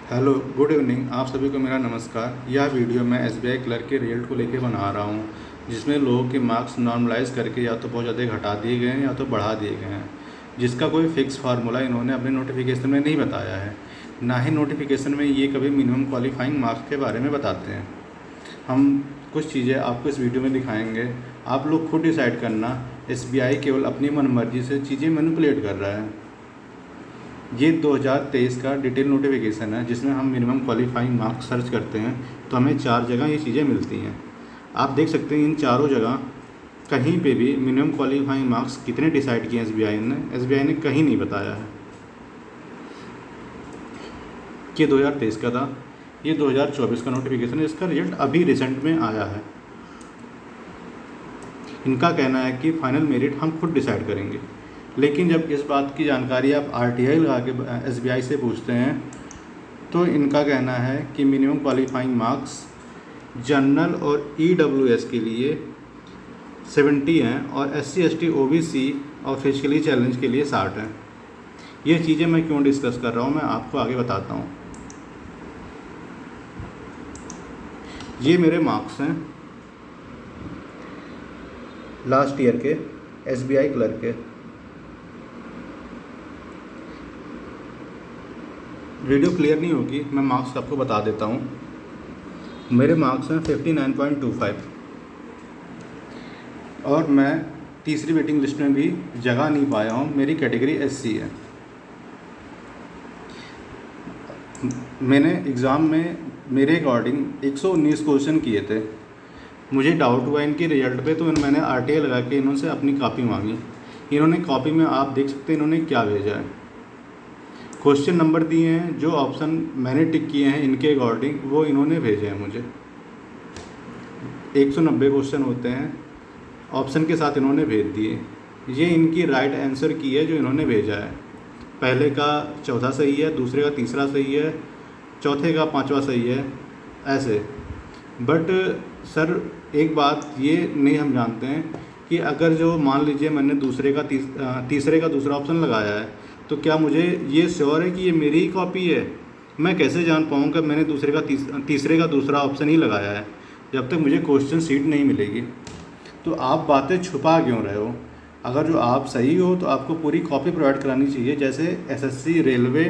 Hello, good evening. आप सभी को मेरा नमस्कार। यह वीडियो मैं एसबीआई क्लर्क के रिजल्ट को लेकर बना रहा हूँ, जिसमें लोगों के मार्क्स नॉर्मलाइज करके या तो बहुत ज़्यादा घटा दिए गए हैं या तो बढ़ा दिए गए हैं, जिसका कोई फिक्स फार्मूला इन्होंने अपने नोटिफिकेशन में नहीं बताया है। ना ही नोटिफिकेशन में ये कभी मिनिमम क्वालिफाइंग मार्क्स के बारे में बताते हैं। हम कुछ चीज़ें आपको इस वीडियो में दिखाएंगे। आप लोग खुद डिसाइड करना, एसबीआई केवल अपनी मनमर्जी से चीज़ें मैनिपुलेट कर रहा है। ये 2023 का डिटेल नोटिफिकेशन है, जिसमें हम मिनिमम क्वालिफाइंग मार्क्स सर्च करते हैं तो हमें 4 जगह ये चीज़ें मिलती हैं। आप देख सकते हैं इन चारों जगह कहीं पे भी मिनिमम क्वालिफाइंग मार्क्स कितने डिसाइड किए एसबीआई ने कहीं नहीं बताया है कि 2023 का था। ये 2024 का नोटिफिकेशन है, इसका रिजल्ट अभी रिसेंट में आया है। इनका कहना है कि फाइनल मेरिट हम खुद डिसाइड करेंगे, लेकिन जब इस बात की जानकारी आप आरटीआई लगा के एसबीआई से पूछते हैं तो इनका कहना है कि मिनिमम क्वालिफाइंग मार्क्स जनरल और ईडब्ल्यूएस के लिए 70 हैं और एससी एसटी ओबीसी और फिजिकली चैलेंज के लिए 60 हैं। ये चीज़ें मैं क्यों डिस्कस कर रहा हूँ, मैं आपको आगे बताता हूँ। ये मेरे मार्क्स हैं लास्ट ईयर के एसबीआई क्लर्क के। वीडियो क्लियर नहीं होगी, मैं मार्क्स आपको बता देता हूँ। मेरे मार्क्स हैं 59.25 और मैं तीसरी वेटिंग लिस्ट में भी जगह नहीं पाया हूँ। मेरी कैटेगरी एससी है। मैंने एग्ज़ाम में मेरे अकॉर्डिंग 119 क्वेश्चन किए थे। मुझे डाउट हुआ इनके रिजल्ट पे, तो मैंने आरटीआई लगा के इन्होंने अपनी कॉपी मांगी। इन्होंने कॉपी में आप देख सकते हैं इन्होंने क्या भेजा है। क्वेश्चन नंबर दिए हैं, जो ऑप्शन मैंने टिक किए हैं इनके अकॉर्डिंग वो इन्होंने भेजे हैं मुझे। 190 क्वेश्चन होते हैं, ऑप्शन के साथ इन्होंने भेज दिए। ये इनकी राइट आंसर की है जो इन्होंने भेजा है। पहले का चौथा सही है, दूसरे का तीसरा सही है, चौथे का पांचवा सही है, ऐसे। बट सर एक बात ये नहीं हम जानते हैं कि अगर जो मान लीजिए मैंने तीसरे का दूसरा ऑप्शन लगाया है, तो क्या मुझे ये श्योर है कि ये मेरी ही कॉपी है? मैं कैसे जान पाऊँगा मैंने तीसरे का दूसरा ऑप्शन ही लगाया है, जब तक मुझे क्वेश्चन सीट नहीं मिलेगी। तो आप बातें छुपा क्यों रहे हो? अगर जो आप सही हो तो आपको पूरी कॉपी प्रोवाइड करानी चाहिए, जैसे एसएससी, रेलवे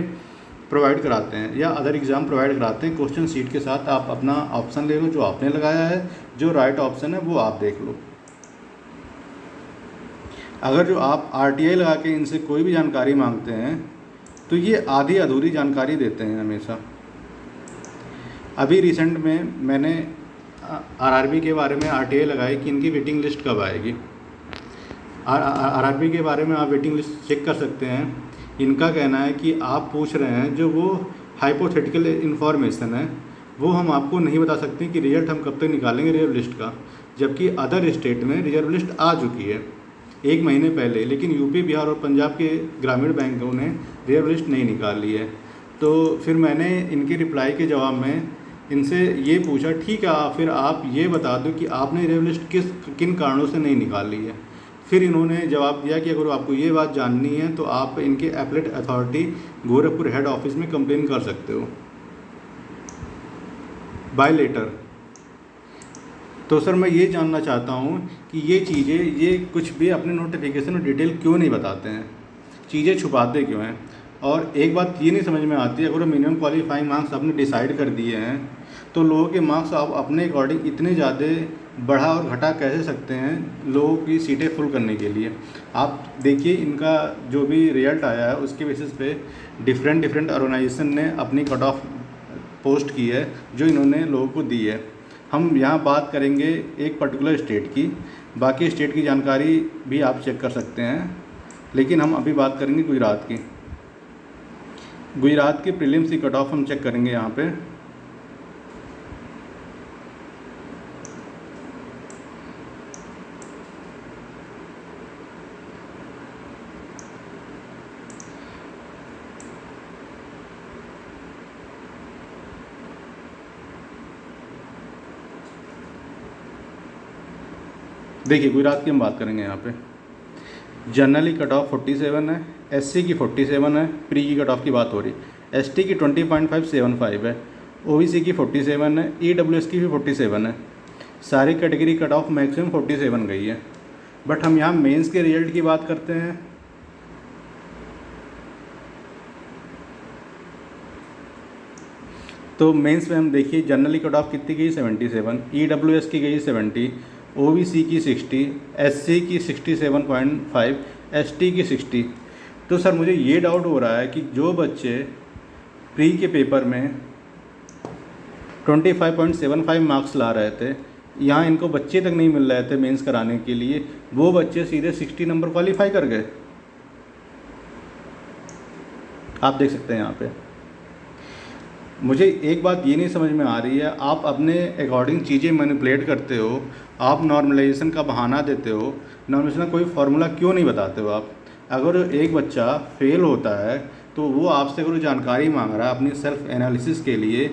प्रोवाइड कराते हैं या अदर एग्ज़ाम प्रोवाइड कराते हैं। क्वेश्चन सीट के साथ आप अपना ऑप्शन ले लो जो आपने लगाया है, जो राइट ऑप्शन है वो आप देख लो। अगर जो आप आरटीआई लगा के इनसे कोई भी जानकारी मांगते हैं तो ये आधी अधूरी जानकारी देते हैं हमेशा। अभी रिसेंट में मैंने आरआरबी के बारे में आरटीआई लगाई कि इनकी वेटिंग लिस्ट कब आएगी। आरआरबी के बारे में आप वेटिंग लिस्ट चेक कर सकते हैं। इनका कहना है कि आप पूछ रहे हैं जो वो हाइपोथेटिकल इन्फॉर्मेशन है, वो हम आपको नहीं बता सकते कि रिजल्ट हम कब तक निकालेंगे रिजर्व लिस्ट का, जबकि अदर स्टेट में रिजर्व लिस्ट आ चुकी है 1 महीने पहले, लेकिन यूपी, बिहार और पंजाब के ग्रामीण बैंकों ने रिजर्व लिस्ट नहीं निकाली है। तो फिर मैंने इनके रिप्लाई के जवाब में इनसे ये पूछा, ठीक है फिर आप ये बता दो कि आपने रिजर्व लिस्ट किन कारणों से नहीं निकाली है। फिर इन्होंने जवाब दिया कि अगर आपको ये बात जाननी है तो आप इनके appellate authority Gorakhpur head office में कंप्लेन कर सकते हो बाय लेटर। तो सर मैं ये जानना चाहता हूँ कि ये चीज़ें, ये कुछ भी अपने नोटिफिकेशन में डिटेल क्यों नहीं बताते हैं, चीज़ें छुपाते क्यों हैं? और एक बात ये नहीं समझ में आती, अगर मिनिमम क्वालिफाइंग मार्क्स आपने डिसाइड कर दिए हैं तो लोगों के मार्क्स आप अपने अकॉर्डिंग इतने ज़्यादा बढ़ा और घटा कैसे सकते हैं लोगों की सीटें फुल करने के लिए? आप देखिए इनका जो भी रिजल्ट आया है उसके बेसिस पे डिफरेंट ऑर्गेनाइजेशन ने अपनी कट ऑफ पोस्ट की है जो इन्होंने लोगों को दी है। हम यहाँ बात करेंगे एक पर्टिकुलर स्टेट की, बाकी स्टेट की जानकारी भी आप चेक कर सकते हैं, लेकिन हम अभी बात करेंगे गुजरात की। गुजरात के प्रीलिम्स की कट ऑफ हम चेक करेंगे यहाँ पे। देखिए गुजरात की हम बात करेंगे यहाँ पे। जनरली कट ऑफ 47 है, एससी की 47 है, प्री की कट ऑफ की बात हो रही है। ST की 20.575 है, OBC की 47 है, EWS की भी 47 है। सारी कैटेगरी कट ऑफ मैक्सिमम 47 गई है। बट हम यहाँ मेंस के रिजल्ट की बात करते हैं। तो मेंस में हम देखिए जनरली कट ऑफ कितनी गई 77, EWS की गई 70, OBC की 60, SC की 67.5, ST की 60। तो सर मुझे ये डाउट हो रहा है कि जो बच्चे प्री के पेपर में 25.75 मार्क्स ला रहे थे, यहाँ इनको बच्चे तक नहीं मिल रहे थे मेंस कराने के लिए, वो बच्चे सीधे 60 नंबर क्वालिफाई कर गए। आप देख सकते हैं यहाँ पे। मुझे एक बात ये नहीं समझ में आ रही है, आप अपने अकॉर्डिंग चीज़ें मैनिपुलेट करते हो, आप नॉर्मलाइजेशन का बहाना देते हो, नॉर्मलाइजेशन का कोई फार्मूला क्यों नहीं बताते हो आप? अगर एक बच्चा फेल होता है तो वो आपसे अगर जानकारी मांग रहा है अपनी सेल्फ एनालिसिस के लिए,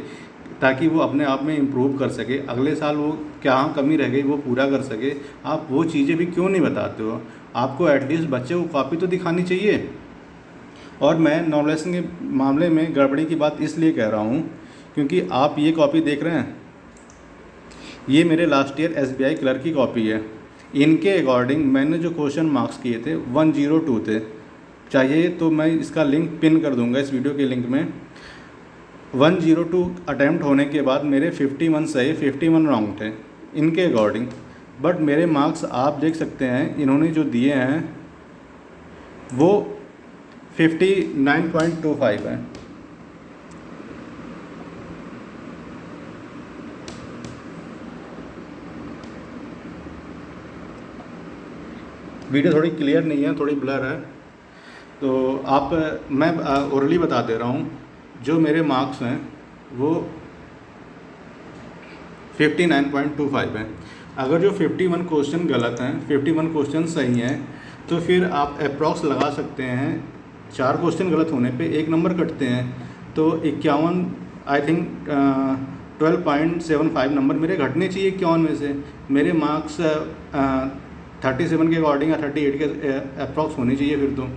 ताकि वो अपने आप में इम्प्रूव कर सके, अगले साल वो क्या कमी रह गई वो पूरा कर सके, आप वो चीज़ें भी क्यों नहीं बताते हो? आपको एटलीस्ट बच्चे को कॉपी तो दिखानी चाहिए। और मैं नॉर्मलाइजेशन के मामले में गड़बड़ी की बात इसलिए कह रहा हूँ क्योंकि आप ये कॉपी देख रहे हैं, ये मेरे लास्ट ईयर SBI क्लर्क की कॉपी है। इनके अकॉर्डिंग मैंने जो क्वेश्चन मार्क्स किए थे 102 थे। चाहिए तो मैं इसका लिंक पिन कर दूंगा इस वीडियो के लिंक में। 102 अटैम्प्ट होने के बाद मेरे 51 सही 51 रॉन्ग थे इनके अकॉर्डिंग। बट मेरे मार्क्स आप देख सकते हैं, इन्होंने जो दिए हैं वो 59.25 है। वीडियो थोड़ी क्लियर नहीं है, थोड़ी ब्लर है, तो मैं ओरली बता दे रहा हूँ। जो मेरे मार्क्स हैं वो 59.25 है। अगर जो 51 क्वेश्चन गलत हैं, 51 क्वेश्चन सही हैं, तो फिर आप अप्रॉक्स लगा सकते हैं 4 क्वेश्चन गलत होने पे 1 नंबर कटते हैं, तो 51 आई थिंक 12.75 नंबर मेरे घटने चाहिए 51 में से। मेरे मार्क्स 37 के अकॉर्डिंग या 38 के अप्रॉक्स होने चाहिए फिर तो।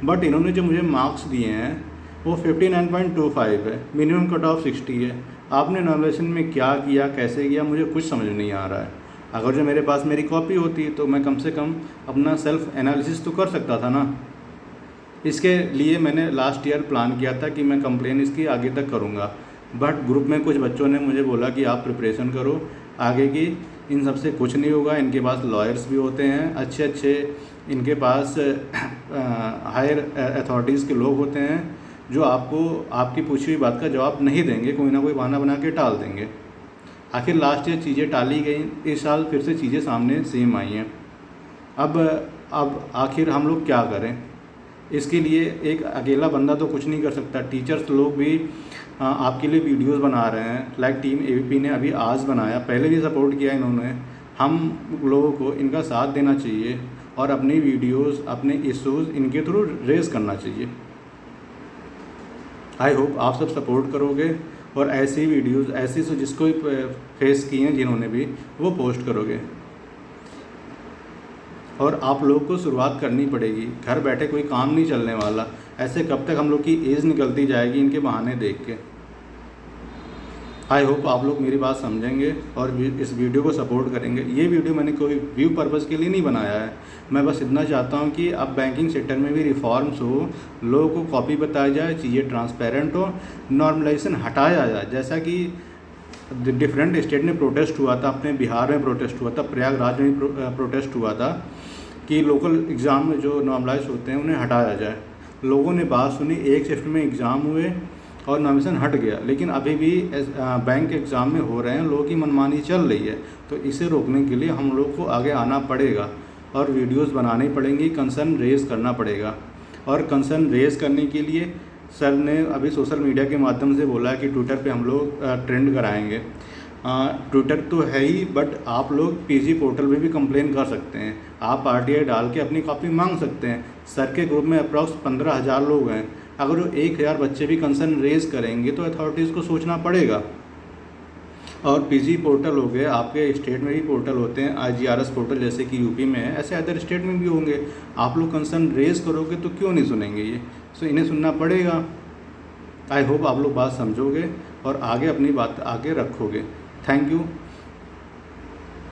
बट इन्होंने जो मुझे मार्क्स दिए हैं वो 59.25 है, मिनिमम कट ऑफ 60 है। आपने नॉर्मलाइजेशन में क्या किया, कैसे किया, मुझे कुछ समझ नहीं आ रहा है। अगर जो मेरे पास मेरी कॉपी होती तो मैं कम से कम अपना सेल्फ एनालिसिस तो कर सकता था ना। इसके लिए मैंने लास्ट ईयर प्लान किया था कि मैं कंप्लेन इसकी आगे तक करूँगा। बट ग्रुप में कुछ बच्चों ने मुझे बोला कि आप प्रिपरेशन करो आगे की, इन सबसे कुछ नहीं होगा। इनके पास लॉयर्स भी होते हैं अच्छे, इनके पास हायर अथॉरिटीज़ के लोग होते हैं जो आपको आपकी पूछी हुई बात का जवाब नहीं देंगे, कोई ना कोई बहाना बना के टाल देंगे। आखिर लास्ट ईयर चीज़ें टाली गई, इस साल फिर से चीज़ें सामने सेम आई हैं। अब आखिर हम लोग क्या करें? इसके लिए एक अकेला बंदा तो कुछ नहीं कर सकता। टीचर्स लोग भी आपके लिए वीडियोस बना रहे हैं, लाइक टीम AVP ने अभी आज बनाया, पहले भी सपोर्ट किया इन्होंने। हम लोगों को इनका साथ देना चाहिए और अपनी वीडियोस, अपने इश्यूज़ इनके थ्रू रेज करना चाहिए। आई होप आप सब सपोर्ट करोगे और ऐसी वीडियोस, ऐसी जिसको फेस किए हैं जिन्होंने भी, वो पोस्ट करोगे। और आप लोग को शुरुआत करनी पड़ेगी, घर बैठे कोई काम नहीं चलने वाला। ऐसे कब तक हम लोग की एज निकलती जाएगी इनके बहाने देख के। आई होप आप लोग मेरी बात समझेंगे और इस वीडियो को सपोर्ट करेंगे। ये वीडियो मैंने कोई व्यू पर्पज़ के लिए नहीं बनाया है, मैं बस इतना चाहता हूँ कि अब बैंकिंग सेक्टर में भी रिफॉर्म्स हो, लोगों को कॉपी बताई जाए, चीज़ें ट्रांसपेरेंट हो, नॉर्मलाइजेशन हटाया जाए। जैसा कि डिफरेंट स्टेट में प्रोटेस्ट हुआ था, अपने बिहार में प्रोटेस्ट हुआ था, प्रयागराज में प्रोटेस्ट हुआ था कि लोकल एग्ज़ाम में जो नॉर्मलाइज होते हैं उन्हें हटाया जाए। लोगों ने बात सुनी, एक शिफ्ट में एग्ज़ाम हुए और नॉर्मलाइजेशन हट गया। लेकिन अभी भी बैंक एग्ज़ाम में हो रहे हैं, लोगों की मनमानी चल रही है। तो इसे रोकने के लिए हम लोग को आगे आना पड़ेगा और वीडियोस बनानी पड़ेंगी, कंसर्न रेज़ करना पड़ेगा। और कंसर्न रेज़ करने के लिए सर ने अभी सोशल मीडिया के माध्यम से बोला कि ट्विटर पे हम लोग ट्रेंड कराएंगे। ट्विटर तो है ही, बट आप लोग PG पोर्टल पे भी कंप्लेन कर सकते हैं। आप RTI डाल के अपनी कॉपी मांग सकते हैं। सर के ग्रुप में अप्रॉक्स 15,000 लोग हैं। अगर वो 1,000 बच्चे भी कंसर्न रेज़ करेंगे तो अथॉरिटीज़ को सोचना पड़ेगा। और PG पोर्टल हो गए, आपके स्टेट में भी पोर्टल होते हैं, IGRS पोर्टल जैसे कि UP में है, ऐसे अदर स्टेट में भी होंगे। आप लोग कंसर्न रेज़ करोगे तो क्यों नहीं सुनेंगे ये? सो इन्हें सुनना पड़ेगा। आई होप आप लोग बात समझोगे और आगे अपनी बात आगे रखोगे। Thank you.